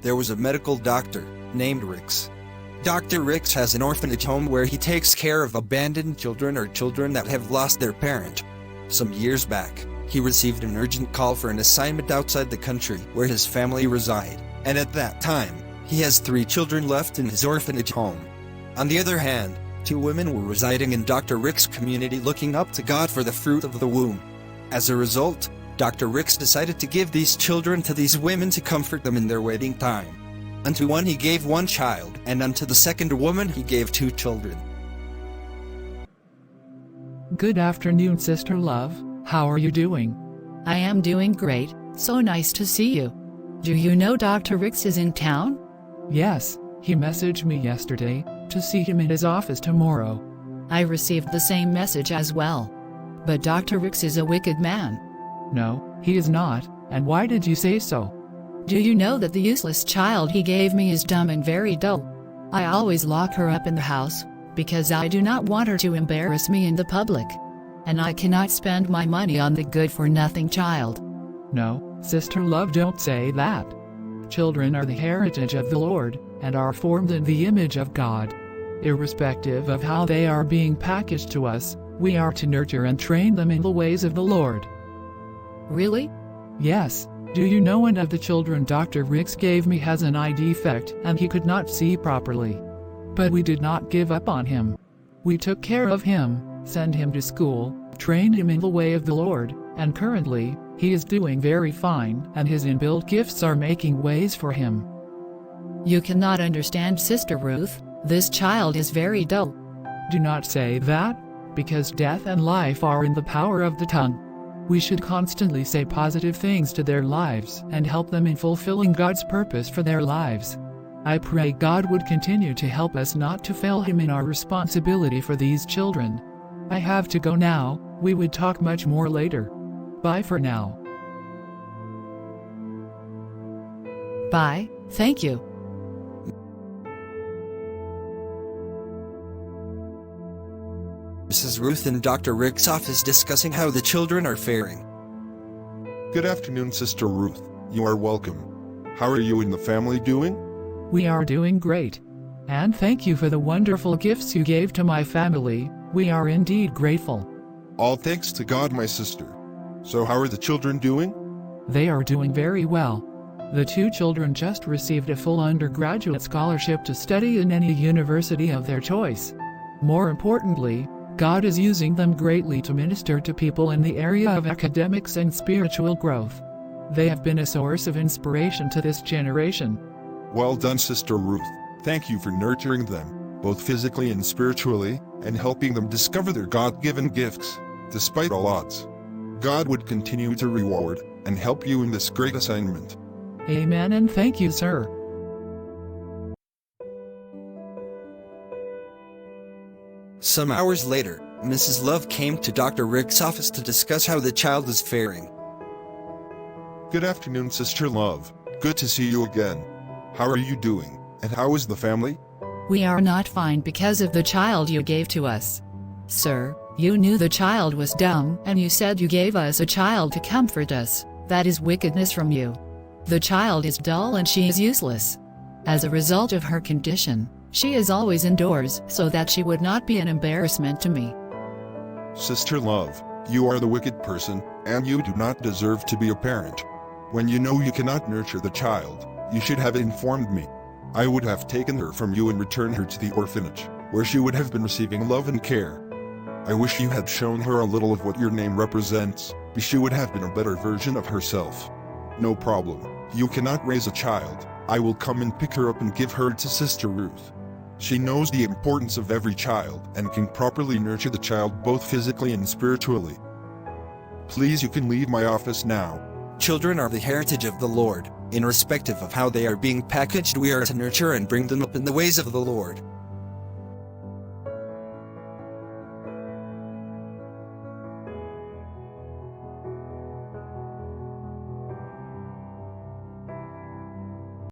there was a medical doctor named Rix. Dr. Rix has an orphanage home where he takes care of abandoned children or children that have lost their parent. Some years back, he received an urgent call for an assignment outside the country where his family reside, and at that time, he has 3 children left in his orphanage home. On the other hand, 2 women were residing in Dr. Rix's community looking up to God for the fruit of the womb. As a result, Dr. Rix decided to give these children to these women to comfort them in their waiting time. Unto one he gave 1 child, and unto the second woman he gave 2 children. Good afternoon, Sister Love. How are you doing? I am doing great, so nice to see you. Do you know Dr. Rix is in town? Yes, he messaged me yesterday to see him in his office tomorrow. I received the same message as well. But Dr. Rix is a wicked man. No, he is not, and why did you say so? Do you know that the useless child he gave me is dumb and very dull? I always lock her up in the house, because I do not want her to embarrass me in the public. And I cannot spend my money on the good-for-nothing child. No, Sister Love, don't say that. Children are the heritage of the Lord, and are formed in the image of God. Irrespective of how they are being packaged to us, we are to nurture and train them in the ways of the Lord. Really? Yes. Do you know one of the children Dr. Rix gave me has an eye defect and he could not see properly? But we did not give up on him. We took care of him, sent him to school, trained him in the way of the Lord, and currently, he is doing very fine and his inbuilt gifts are making ways for him. You cannot understand, Sister Ruth. This child is very dull. Do not say that, because death and life are in the power of the tongue. We should constantly say positive things to their lives and help them in fulfilling God's purpose for their lives. I pray God would continue to help us not to fail Him in our responsibility for these children. I have to go now. We would talk much more later. Bye for now. Bye, thank you. Mrs. Ruth in Dr. Rix's office discussing how the children are faring. Good afternoon, Sister Ruth. You are welcome. How are you and the family doing? We are doing great. And thank you for the wonderful gifts you gave to my family. We are indeed grateful. All thanks to God, my sister. So how are the children doing? They are doing very well. The 2 children just received a full undergraduate scholarship to study in any university of their choice. More importantly, God is using them greatly to minister to people in the area of academics and spiritual growth. They have been a source of inspiration to this generation. Well done, Sister Ruth. Thank you for nurturing them, both physically and spiritually, and helping them discover their God-given gifts, despite all odds. God would continue to reward and help you in this great assignment. Amen, and thank you, sir. Some hours later, Mrs. Love came to Dr. Rix's office to discuss how the child is faring. Good afternoon, Sister Love. Good to see you again. How are you doing, and how is the family? We are not fine because of the child you gave to us. Sir, you knew the child was dumb and you said you gave us a child to comfort us. That is wickedness from you. The child is dull and she is useless. As a result of her condition, she is always indoors so that she would not be an embarrassment to me. Sister Love, you are the wicked person, and you do not deserve to be a parent. When you know you cannot nurture the child, you should have informed me. I would have taken her from you and returned her to the orphanage, where she would have been receiving love and care. I wish you had shown her a little of what your name represents, but she would have been a better version of herself. No problem. You cannot raise a child. I will come and pick her up and give her to Sister Ruth. She knows the importance of every child and can properly nurture the child both physically and spiritually. Please, you can leave my office now. Children are the heritage of the Lord. Irrespective of how they are being packaged, we are to nurture and bring them up in the ways of the Lord.